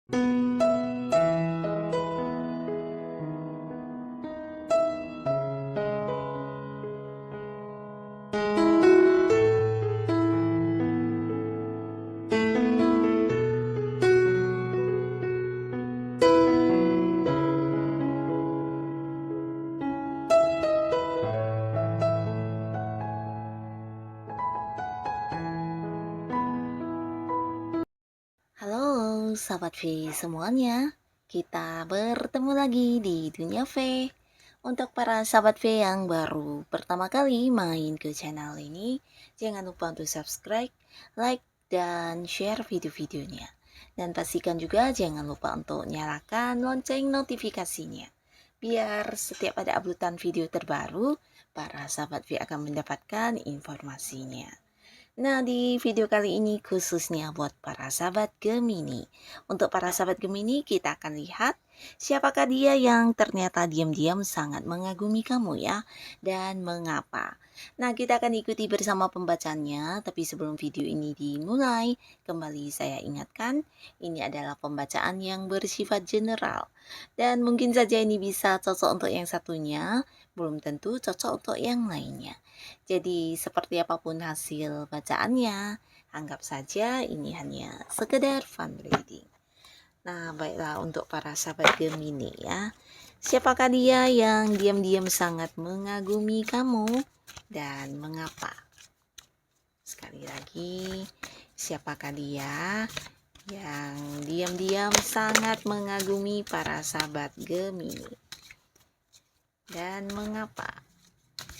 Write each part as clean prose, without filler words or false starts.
Halo sahabat V semuanya, kita bertemu lagi di Dunia V. Untuk para sahabat V yang baru pertama kali main ke channel ini, jangan lupa untuk subscribe, like, dan share video-videonya. Dan pastikan juga jangan lupa untuk nyalakan lonceng notifikasinya. Biar setiap ada uploadan video terbaru, para sahabat V akan mendapatkan informasinya. Nah, di video kali ini khususnya buat para sahabat Gemini. Untuk para sahabat Gemini, kita akan lihat siapakah dia yang ternyata diam-diam sangat mengagumi kamu ya, dan mengapa. Nah, kita akan ikuti bersama pembacanya, tapi sebelum video ini dimulai, kembali saya ingatkan, ini adalah pembacaan yang bersifat general. Dan mungkin saja ini bisa cocok untuk yang satunya, belum tentu cocok untuk yang lainnya. Jadi seperti apapun hasil bacaannya, anggap saja ini hanya sekedar fun reading. Nah, baiklah untuk para sahabat Gemini ya. Siapakah dia yang diam-diam sangat mengagumi kamu dan mengapa? Sekali lagi, siapakah dia yang diam-diam sangat mengagumi para sahabat Gemini dan mengapa?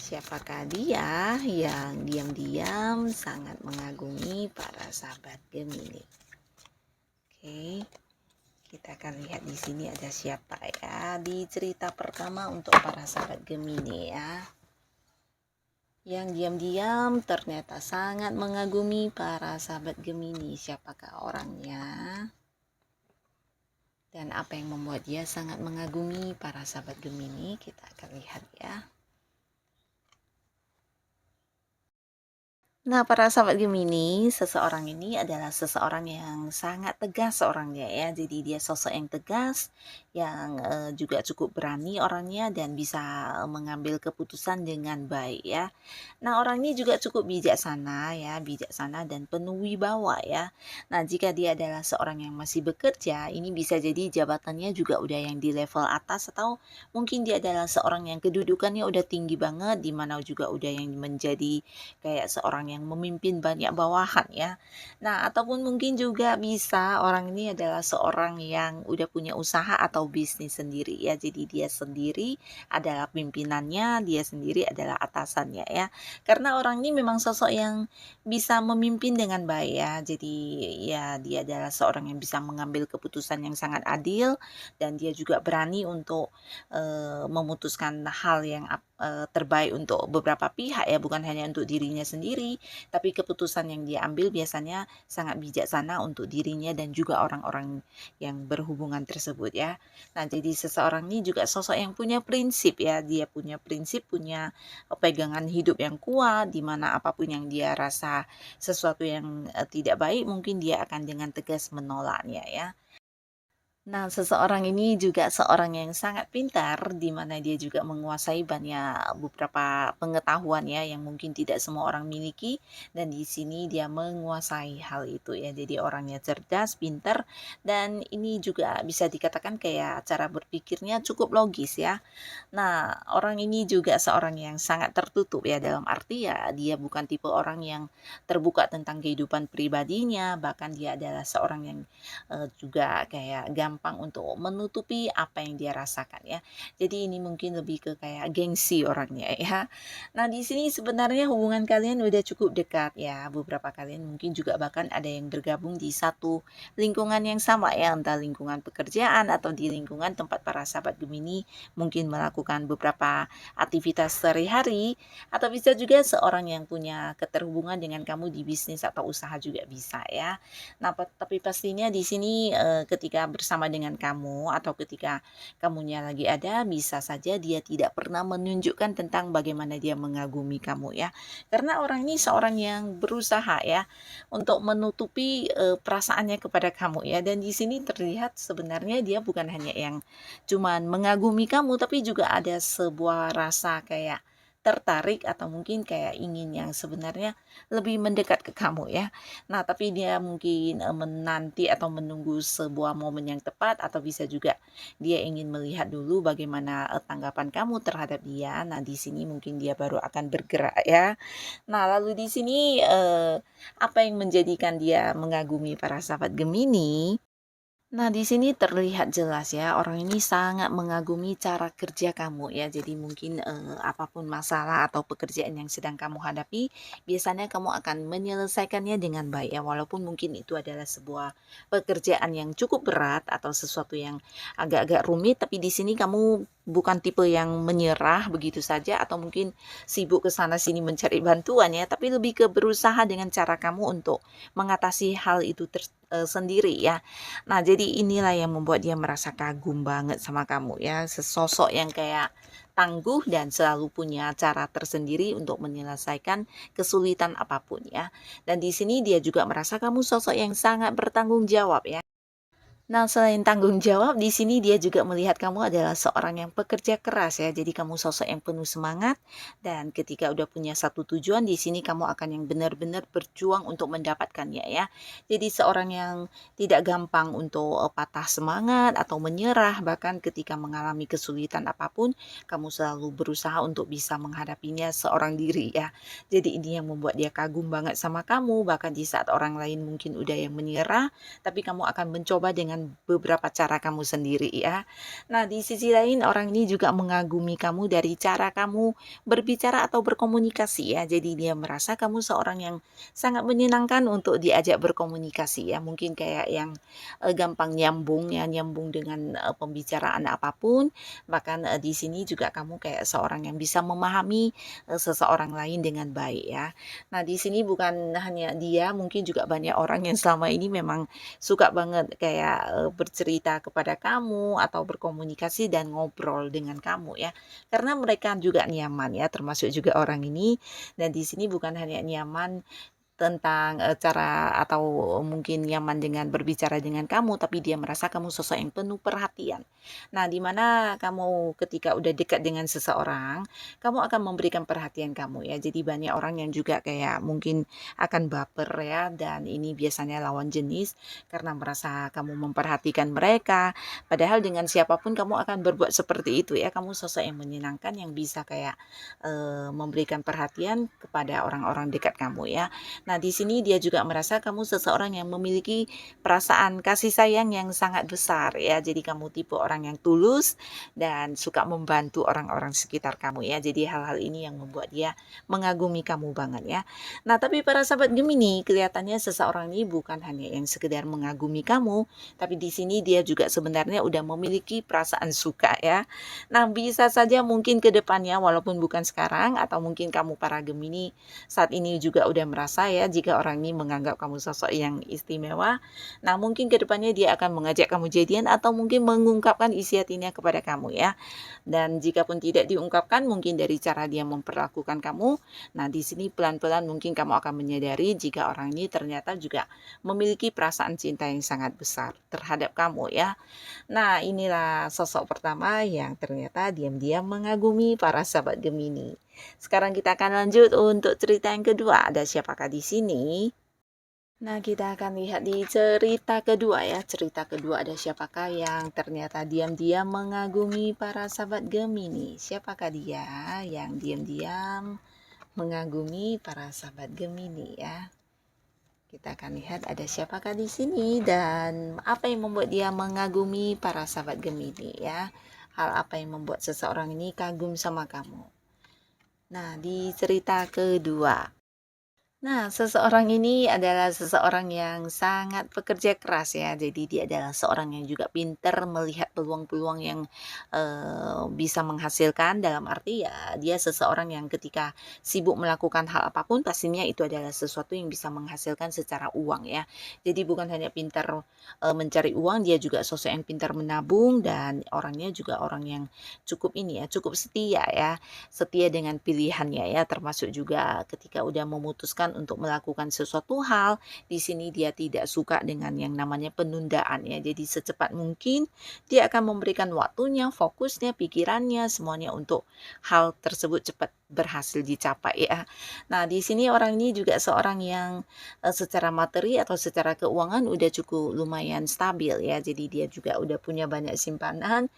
Siapakah dia yang diam-diam sangat mengagumi para sahabat Gemini? Oke, kita akan lihat di sini ada siapa ya di cerita pertama untuk para sahabat Gemini ya. Yang diam-diam ternyata sangat mengagumi para sahabat Gemini. Siapakah orangnya? Dan apa yang membuat dia sangat mengagumi para sahabat Gemini? Kita akan lihat ya. Nah, para sahabat Gemini, seseorang ini adalah seseorang yang sangat tegas orangnya ya. Jadi dia sosok yang tegas, yang juga cukup berani orangnya dan bisa mengambil keputusan dengan baik ya. Nah, orang ini juga cukup bijaksana ya, bijaksana dan penuh wibawa ya. Nah, jika dia adalah seorang yang masih bekerja, ini bisa jadi jabatannya juga udah yang di level atas atau mungkin dia adalah seorang yang kedudukannya udah tinggi banget, di mana juga udah yang menjadi kayak seorang yang memimpin banyak bawahan ya. Nah, ataupun mungkin juga bisa orang ini adalah seorang yang udah punya usaha atau bisnis sendiri ya. Jadi dia sendiri adalah pimpinannya, dia sendiri adalah atasannya ya. Karena orang ini memang sosok yang bisa memimpin dengan baik ya. Jadi ya dia adalah seorang yang bisa mengambil keputusan yang sangat adil dan dia juga berani untuk memutuskan hal yang terbaik untuk beberapa pihak ya, bukan hanya untuk dirinya sendiri, tapi keputusan yang dia ambil biasanya sangat bijaksana untuk dirinya dan juga orang-orang yang berhubungan tersebut ya. Nah, jadi seseorang ini juga sosok yang punya prinsip ya, dia punya prinsip, punya pegangan hidup yang kuat, di mana apapun yang dia rasa sesuatu yang tidak baik, mungkin dia akan dengan tegas menolaknya ya. Nah, seseorang ini juga seorang yang sangat pintar, di mana dia juga menguasai banyak beberapa pengetahuan ya, yang mungkin tidak semua orang miliki, dan di sini dia menguasai hal itu ya. Jadi orangnya cerdas, pintar, dan ini juga bisa dikatakan kayak cara berpikirnya cukup logis ya. Nah, orang ini juga seorang yang sangat tertutup ya, dalam arti ya dia bukan tipe orang yang terbuka tentang kehidupan pribadinya, bahkan dia adalah seorang yang juga kayak gampang untuk menutupi apa yang dia rasakan ya. Jadi ini mungkin lebih ke kayak gengsi orangnya ya. Nah, di sini sebenarnya hubungan kalian udah cukup dekat ya. Beberapa kalian mungkin juga bahkan ada yang bergabung di satu lingkungan yang sama ya, entah lingkungan pekerjaan atau di lingkungan tempat para sahabat Gemini mungkin melakukan beberapa aktivitas sehari-hari, atau bisa juga seorang yang punya keterhubungan dengan kamu di bisnis atau usaha juga bisa ya. Nah, tapi pastinya di sini ketika bersama bersama dengan kamu atau ketika kamunya lagi ada, bisa saja dia tidak pernah menunjukkan tentang bagaimana dia mengagumi kamu ya. Karena orang ini seorang yang berusaha ya untuk menutupi perasaannya kepada kamu ya. Dan di sini terlihat sebenarnya dia bukan hanya yang cuman mengagumi kamu, tapi juga ada sebuah rasa kayak tertarik atau mungkin kayak ingin yang sebenarnya lebih mendekat ke kamu ya. Nah, tapi dia mungkin menanti atau menunggu sebuah momen yang tepat atau bisa juga dia ingin melihat dulu bagaimana tanggapan kamu terhadap dia. Nah, di sini mungkin dia baru akan bergerak ya. Nah, lalu di sini apa yang menjadikan dia mengagumi para sahabat Gemini? Nah, di sini terlihat jelas ya, orang ini sangat mengagumi cara kerja kamu ya. Jadi mungkin apapun masalah atau pekerjaan yang sedang kamu hadapi, biasanya kamu akan menyelesaikannya dengan baik ya. Walaupun mungkin itu adalah sebuah pekerjaan yang cukup berat atau sesuatu yang agak-agak rumit, tapi di sini kamu bukan tipe yang menyerah begitu saja atau mungkin sibuk ke sana sini mencari bantuan ya, tapi lebih ke berusaha dengan cara kamu untuk mengatasi hal itu sendiri ya. Nah, jadi inilah yang membuat dia merasa kagum banget sama kamu ya, sesosok yang kayak tangguh dan selalu punya cara tersendiri untuk menyelesaikan kesulitan apapun ya. Dan di sini dia juga merasa kamu sosok yang sangat bertanggung jawab ya. Nah, selain tanggung jawab, di sini dia juga melihat kamu adalah seorang yang pekerja keras ya. Jadi kamu sosok yang penuh semangat dan ketika udah punya satu tujuan di sini kamu akan yang benar-benar berjuang untuk mendapatkannya ya. Jadi seorang yang tidak gampang untuk patah semangat atau menyerah bahkan ketika mengalami kesulitan apapun, kamu selalu berusaha untuk bisa menghadapinya seorang diri ya. Jadi ini yang membuat dia kagum banget sama kamu bahkan di saat orang lain mungkin udah yang menyerah tapi kamu akan mencoba dengan beberapa cara kamu sendiri ya. Nah, di sisi lain orang ini juga mengagumi kamu dari cara kamu berbicara atau berkomunikasi ya. Jadi dia merasa kamu seorang yang sangat menyenangkan untuk diajak berkomunikasi ya. Mungkin kayak yang gampang nyambung ya, nyambung dengan pembicaraan apapun. Bahkan di sini juga kamu kayak seorang yang bisa memahami seseorang lain dengan baik ya. Nah, di sini bukan hanya dia, mungkin juga banyak orang yang selama ini memang suka banget kayak, bercerita kepada kamu atau berkomunikasi dan ngobrol dengan kamu ya. Karena mereka juga nyaman ya, termasuk juga orang ini dan di sini bukan hanya nyaman tentang, cara atau mungkin nyaman dengan berbicara dengan kamu, tapi dia merasa kamu sosok yang penuh perhatian. Nah, di mana kamu ketika udah dekat dengan seseorang, kamu akan memberikan perhatian kamu ya. Jadi banyak orang yang juga kayak mungkin akan baper ya, dan ini biasanya lawan jenis karena merasa kamu memperhatikan mereka. Padahal dengan siapapun kamu akan berbuat seperti itu ya. Kamu sosok yang menyenangkan yang bisa kayak, memberikan perhatian kepada orang-orang dekat kamu ya. Nah, di sini dia juga merasa kamu seseorang yang memiliki perasaan kasih sayang yang sangat besar ya. Jadi kamu tipe orang yang tulus dan suka membantu orang-orang sekitar kamu ya. Jadi hal-hal ini yang membuat dia mengagumi kamu banget ya. Nah, tapi para sahabat Gemini, kelihatannya seseorang ini bukan hanya yang sekedar mengagumi kamu, tapi di sini dia juga sebenarnya udah memiliki perasaan suka ya. Nah, bisa saja mungkin ke depannya walaupun bukan sekarang atau mungkin kamu para Gemini saat ini juga udah merasa ya jika orang ini menganggap kamu sosok yang istimewa. Nah, mungkin kedepannya dia akan mengajak kamu jadian atau mungkin mengungkapkan isi hatinya kepada kamu ya. Dan jika pun tidak diungkapkan mungkin dari cara dia memperlakukan kamu. Nah, di sini pelan-pelan mungkin kamu akan menyadari jika orang ini ternyata juga memiliki perasaan cinta yang sangat besar terhadap kamu ya. Nah, inilah sosok pertama yang ternyata diam-diam mengagumi para sahabat Gemini. Sekarang kita akan lanjut untuk cerita yang kedua. Ada siapakah di sini? Nah, kita akan lihat di cerita kedua ya. Cerita kedua ada siapakah yang ternyata diam-diam mengagumi para sahabat Gemini? Siapakah dia yang diam-diam mengagumi para sahabat Gemini ya? Kita akan lihat ada siapakah di sini dan apa yang membuat dia mengagumi para sahabat Gemini ya. Hal apa yang membuat seseorang ini kagum sama kamu. Nah, di cerita kedua. Nah, seseorang ini adalah seseorang yang sangat pekerja keras ya. Jadi dia adalah seorang yang juga pintar melihat peluang-peluang yang, bisa menghasilkan, dalam arti ya dia seseorang yang ketika sibuk melakukan hal apapun pastinya itu adalah sesuatu yang bisa menghasilkan secara uang ya. Jadi bukan hanya pintar, mencari uang, dia juga sosok yang pintar menabung dan orangnya juga orang yang cukup ini ya, cukup setia ya. Setia dengan pilihannya ya, termasuk juga ketika udah memutuskan untuk melakukan sesuatu hal, di sini dia tidak suka dengan yang namanya penundaan ya. Jadi secepat mungkin dia akan memberikan waktunya, fokusnya, pikirannya, semuanya untuk hal tersebut cepat berhasil dicapai ya. Nah, di sini orang ini juga seorang yang secara materi atau secara keuangan udah cukup lumayan stabil ya. Jadi dia juga udah punya banyak simpanan,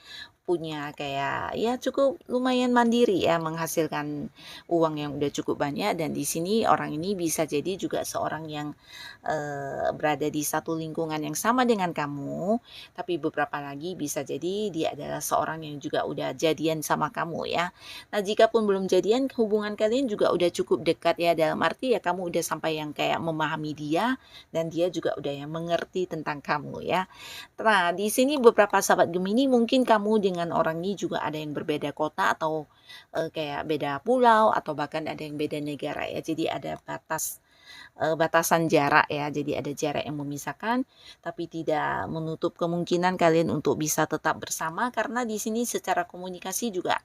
punya kayak ya cukup lumayan mandiri ya, menghasilkan uang yang udah cukup banyak dan di sini orang ini bisa jadi juga seorang yang, berada di satu lingkungan yang sama dengan kamu, tapi beberapa lagi bisa jadi dia adalah seorang yang juga udah jadian sama kamu ya. Nah, jikapun belum jadian hubungan kalian juga udah cukup dekat ya, dalam arti ya kamu udah sampai yang kayak memahami dia dan dia juga udah yang mengerti tentang kamu ya. Nah, di sini beberapa sahabat Gemini mungkin kamu dengan orang ini juga ada yang berbeda kota atau, kayak beda pulau atau bahkan ada yang beda negara ya. Jadi ada batasan jarak ya. Jadi ada jarak yang memisahkan, tapi tidak menutup kemungkinan kalian untuk bisa tetap bersama karena di sini secara komunikasi juga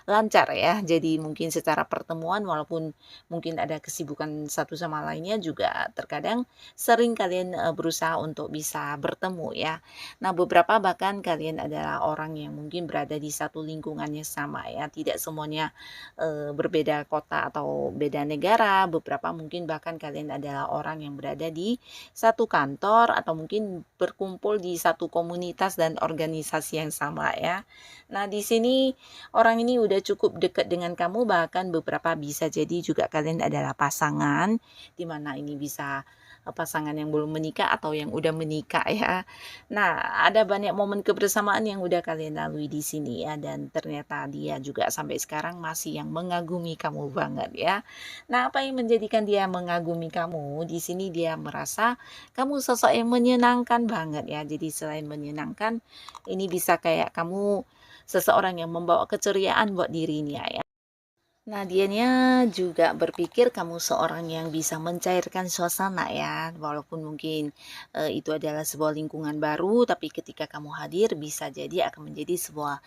lancar ya. Jadi mungkin secara pertemuan walaupun mungkin ada kesibukan satu sama lainnya juga terkadang sering kalian, berusaha untuk bisa bertemu ya. Nah, beberapa bahkan kalian adalah orang yang mungkin berada di satu lingkungan yang sama ya, tidak semuanya, berbeda kota atau beda negara, beberapa mungkin bahkan kalian adalah orang yang berada di satu kantor atau mungkin berkumpul di satu komunitas dan organisasi yang sama ya. Nah, di sini orang ini udah cukup dekat dengan kamu, bahkan beberapa bisa jadi juga kalian adalah pasangan, di mana ini bisa, pasangan yang belum menikah atau yang udah menikah ya. Nah, ada banyak momen kebersamaan yang udah kalian lalui di sini ya, dan ternyata dia juga sampai sekarang masih yang mengagumi kamu banget ya. Nah, apa yang menjadikan dia mengagumi kamu, di sini dia merasa kamu sosok yang menyenangkan banget ya. Jadi selain menyenangkan, ini bisa kayak kamu seseorang yang membawa keceriaan buat dirinya ya. Nah, dianya juga berpikir kamu seorang yang bisa mencairkan suasana ya, walaupun mungkin, itu adalah sebuah lingkungan baru, tapi ketika kamu hadir bisa jadi akan menjadi sebuah,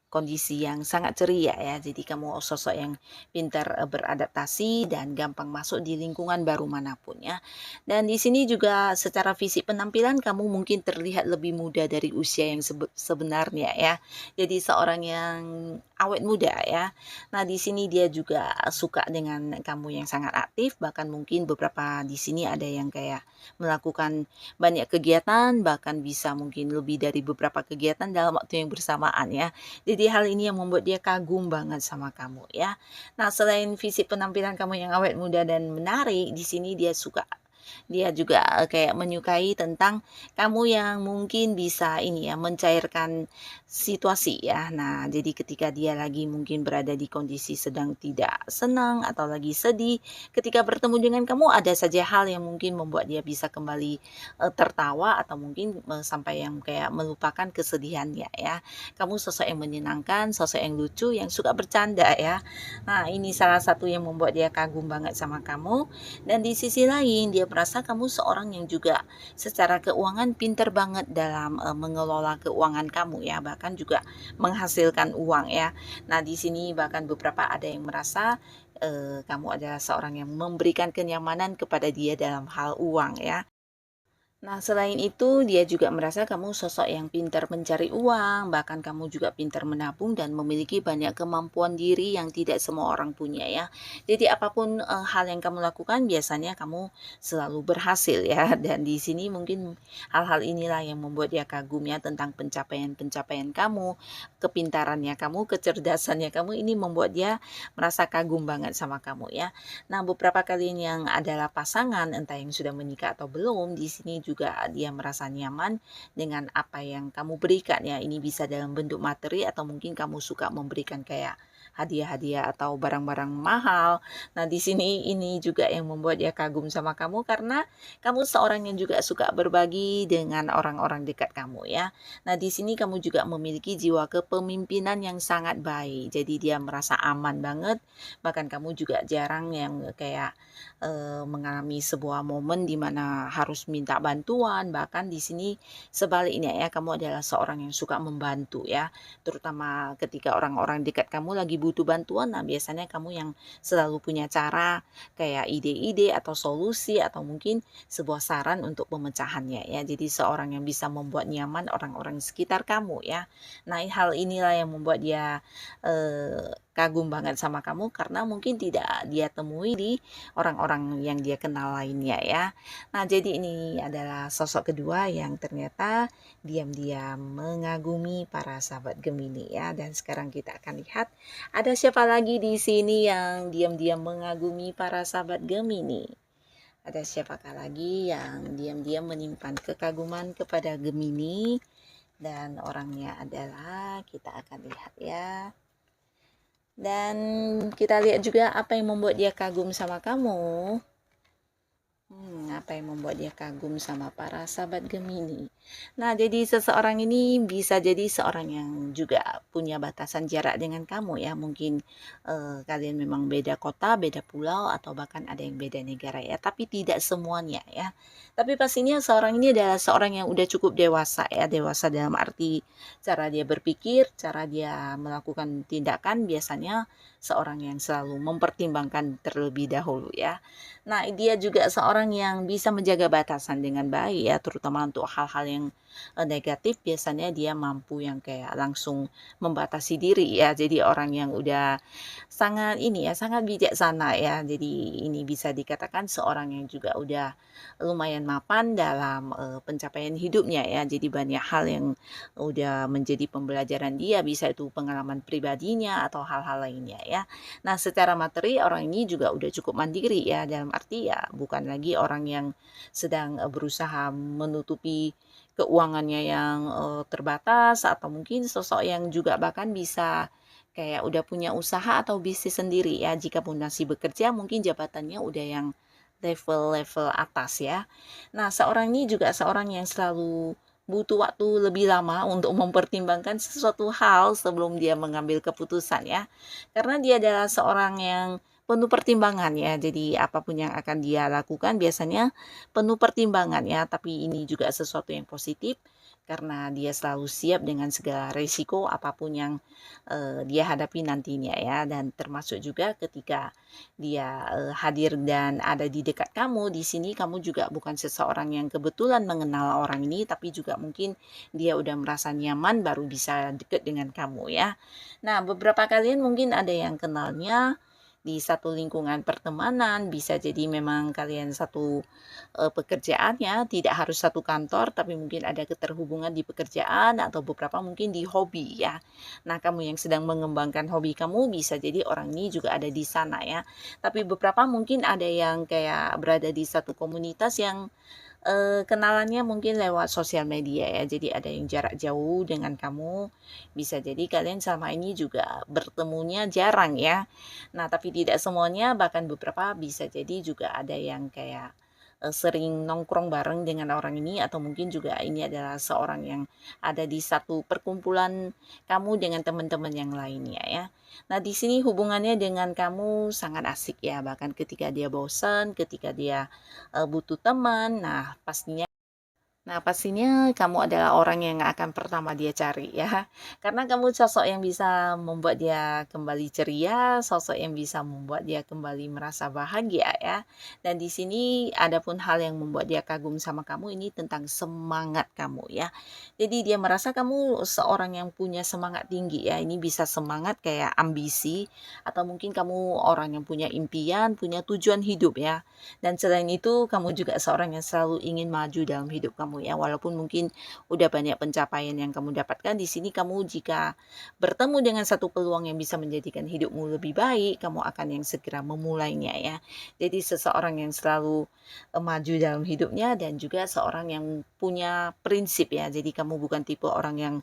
kondisi yang sangat ceria ya. Jadi kamu sosok yang pintar, beradaptasi dan gampang masuk di lingkungan baru manapun ya. Dan di sini juga secara fisik penampilan kamu mungkin terlihat lebih muda dari usia yang sebenarnya ya. Jadi seorang yang awet muda ya. Nah, di sini dia juga suka dengan kamu yang sangat aktif, bahkan mungkin beberapa di sini ada yang kayak melakukan banyak kegiatan, bahkan bisa mungkin lebih dari beberapa kegiatan dalam waktu yang bersamaan ya. Jadi hal ini yang membuat dia kagum banget sama kamu ya. Nah, selain fisik penampilan kamu yang awet muda dan menarik, di sini dia juga, kayak menyukai tentang kamu yang mungkin bisa ini ya, mencairkan situasi ya. Nah, jadi ketika dia lagi mungkin berada di kondisi sedang tidak senang atau lagi sedih, ketika bertemu dengan kamu ada saja hal yang mungkin membuat dia bisa kembali, tertawa atau mungkin, sampai yang kayak melupakan kesedihannya ya. Kamu sosok yang menyenangkan, sosok yang lucu, yang suka bercanda ya. Nah, ini salah satu yang membuat dia kagum banget sama kamu dan di sisi lain dia merasa kamu seorang yang juga secara keuangan pinter banget dalam, mengelola keuangan kamu ya, bahkan juga menghasilkan uang ya. Nah, di sini bahkan beberapa ada yang merasa, kamu adalah seorang yang memberikan kenyamanan kepada dia dalam hal uang ya. Nah, selain itu, dia juga merasa kamu sosok yang pintar mencari uang, bahkan kamu juga pintar menabung dan memiliki banyak kemampuan diri yang tidak semua orang punya ya. Jadi apapun hal yang kamu lakukan, biasanya kamu selalu berhasil ya. Dan di sini mungkin hal-hal inilah yang membuat dia kagum ya tentang pencapaian-pencapaian kamu, kepintarannya kamu, kecerdasannya kamu. Ini membuat dia merasa kagum banget sama kamu ya. Nah, beberapa kalian yang adalah pasangan, entah yang sudah menikah atau belum, di sini juga dia merasa nyaman dengan apa yang kamu berikan ya. Ini bisa dalam bentuk materi atau mungkin kamu suka memberikan kayak hadiah-hadiah atau barang-barang mahal. Nah, di sini ini juga yang membuat dia kagum sama kamu karena kamu seorang yang juga suka berbagi dengan orang-orang dekat kamu ya. Nah, di sini kamu juga memiliki jiwa kepemimpinan yang sangat baik. Jadi dia merasa aman banget. Bahkan kamu juga jarang yang kayak mengalami sebuah momen di mana harus minta bantuan. Bahkan di sini sebaliknya ya, kamu adalah seorang yang suka membantu ya. Terutama ketika orang-orang dekat kamu lagi butuh bantuan, nah biasanya kamu yang selalu punya cara kayak ide-ide atau solusi atau mungkin sebuah saran untuk pemecahannya ya. Jadi seorang yang bisa membuat nyaman orang-orang sekitar kamu ya. Nah, hal inilah yang membuat dia kagum banget sama kamu karena mungkin tidak dia temui di orang-orang yang dia kenal lainnya ya. Nah, jadi ini adalah sosok kedua yang ternyata diam-diam mengagumi para sahabat Gemini ya. Dan sekarang kita akan lihat ada siapa lagi di sini yang diam-diam mengagumi para sahabat Gemini. Ada siapakah lagi yang diam-diam menyimpan kekaguman kepada Gemini dan orangnya adalah kita akan lihat ya. Dan kita lihat juga apa yang membuat dia kagum sama kamu. Apa yang membuat dia kagum sama para sahabat Gemini. Nah, jadi seseorang ini bisa jadi seorang yang juga punya batasan jarak dengan kamu ya. Mungkin kalian memang beda kota, beda pulau, atau bahkan ada yang beda negara ya. Tapi tidak semuanya ya. Tapi pastinya seorang ini adalah seorang yang udah cukup dewasa ya. Dewasa dalam arti cara dia berpikir, cara dia melakukan tindakan biasanya seorang yang selalu mempertimbangkan terlebih dahulu ya. Nah, dia juga seorang yang bisa menjaga batasan dengan baik ya, terutama untuk hal-hal yang negatif biasanya dia mampu yang kayak langsung membatasi diri ya. Jadi orang yang udah sangat ini ya, sangat bijaksana ya. Jadi ini bisa dikatakan seorang yang juga udah lumayan mapan dalam pencapaian hidupnya ya. Jadi banyak hal yang udah menjadi pembelajaran dia, bisa itu pengalaman pribadinya atau hal-hal lainnya ya. Nah, secara materi orang ini juga udah cukup mandiri ya, dalam arti ya bukan lagi orang yang sedang berusaha menutupi keuangannya yang terbatas atau mungkin sosok yang juga bahkan bisa kayak udah punya usaha atau bisnis sendiri ya. Jika pun masih bekerja mungkin jabatannya udah yang level-level atas ya. Nah, seorang ini juga seorang yang selalu butuh waktu lebih lama untuk mempertimbangkan sesuatu hal sebelum dia mengambil keputusan ya. Karena dia adalah seorang yang penuh pertimbangan ya. Jadi apapun yang akan dia lakukan biasanya penuh pertimbangan ya. Tapi ini juga sesuatu yang positif karena dia selalu siap dengan segala risiko apapun yang dia hadapi nantinya ya. Dan termasuk juga ketika dia hadir dan ada di dekat kamu, di sini kamu juga bukan seseorang yang kebetulan mengenal orang ini, tapi juga mungkin dia udah merasa nyaman baru bisa deket dengan kamu ya. Nah, beberapa kalian mungkin ada yang kenalnya di satu lingkungan pertemanan, bisa jadi memang kalian satu pekerjaannya, tidak harus satu kantor, tapi mungkin ada keterhubungan di pekerjaan atau beberapa mungkin di hobi ya. Nah, kamu yang sedang mengembangkan hobi kamu bisa jadi orang ini juga ada di sana ya. Tapi beberapa mungkin ada yang kayak berada di satu komunitas yang kenalannya mungkin lewat sosial media ya. Jadi ada yang jarak jauh dengan kamu. Bisa jadi kalian selama ini juga bertemunya jarang ya. Nah, tapi tidak semuanya, bahkan beberapa bisa jadi juga ada yang kayak sering nongkrong bareng dengan orang ini atau mungkin juga ini adalah seorang yang ada di satu perkumpulan kamu dengan teman-teman yang lainnya ya. Nah, di sini hubungannya dengan kamu sangat asik ya, bahkan ketika dia bosan, ketika dia butuh teman, pastinya kamu adalah orang yang akan pertama dia cari ya. Karena kamu sosok yang bisa membuat dia kembali ceria, sosok yang bisa membuat dia kembali merasa bahagia ya. Dan di sini ada pun hal yang membuat dia kagum sama kamu ini tentang semangat kamu ya. Jadi dia merasa kamu seorang yang punya semangat tinggi ya. Ini bisa semangat kayak ambisi atau mungkin kamu orang yang punya impian, punya tujuan hidup ya. Dan selain itu kamu juga seorang yang selalu ingin maju dalam hidup kamu kamu ya. Walaupun mungkin udah banyak pencapaian yang kamu dapatkan, di sini kamu jika bertemu dengan satu peluang yang bisa menjadikan hidupmu lebih baik, kamu akan yang segera memulainya ya. Jadi seseorang yang selalu maju dalam hidupnya dan juga seorang yang punya prinsip ya. Jadi kamu bukan tipe orang yang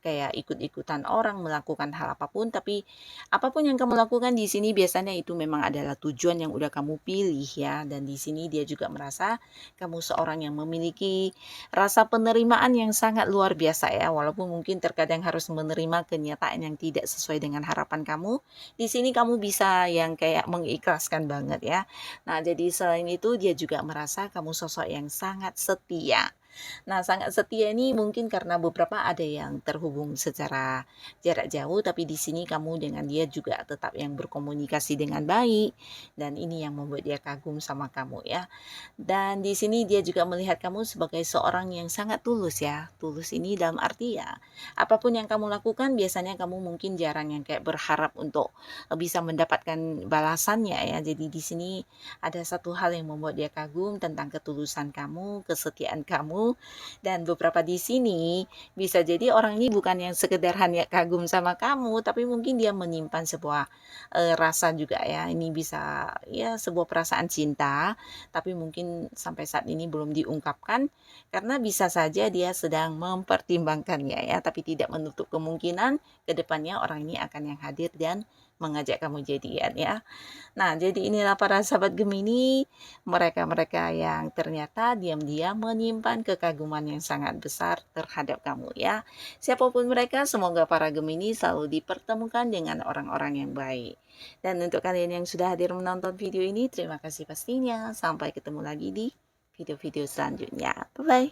kayak ikut-ikutan orang melakukan hal apapun, tapi apapun yang kamu lakukan di sini biasanya itu memang adalah tujuan yang udah kamu pilih ya. Dan di sini dia juga merasa kamu seorang yang memiliki rasa penerimaan yang sangat luar biasa ya. Walaupun mungkin terkadang harus menerima kenyataan yang tidak sesuai dengan harapan kamu, di sini kamu bisa yang kayak mengikhlaskan banget ya. Nah, jadi selain itu dia juga merasa kamu sosok yang sangat setia. Nah, sangat setia ini mungkin karena beberapa ada yang terhubung secara jarak jauh, tapi di sini kamu dengan dia juga tetap yang berkomunikasi dengan baik, dan ini yang membuat dia kagum sama kamu ya. Dan di sini dia juga melihat kamu sebagai seorang yang sangat tulus ya. Tulus ini dalam arti ya, apapun yang kamu lakukan biasanya kamu mungkin jarang yang kayak berharap untuk bisa mendapatkan balasannya ya. Jadi di sini ada satu hal yang membuat dia kagum tentang ketulusan kamu, kesetiaan kamu, dan beberapa di sini bisa jadi orang ini bukan yang sekedar hanya kagum sama kamu, tapi mungkin dia menyimpan sebuah rasa juga ya. Ini bisa ya sebuah perasaan cinta, tapi mungkin sampai saat ini belum diungkapkan karena bisa saja dia sedang mempertimbangkannya ya, tapi tidak menutup kemungkinan ke depannya orang ini akan yang hadir dan mengajak kamu jadian ya. Nah, jadi inilah para sahabat Gemini, mereka-mereka yang ternyata diam-diam menyimpan kekaguman yang sangat besar terhadap kamu ya. Siapapun mereka, semoga para Gemini selalu dipertemukan dengan orang-orang yang baik. Dan untuk kalian yang sudah hadir menonton video ini, terima kasih pastinya. Sampai ketemu lagi di video-video selanjutnya. Bye-bye.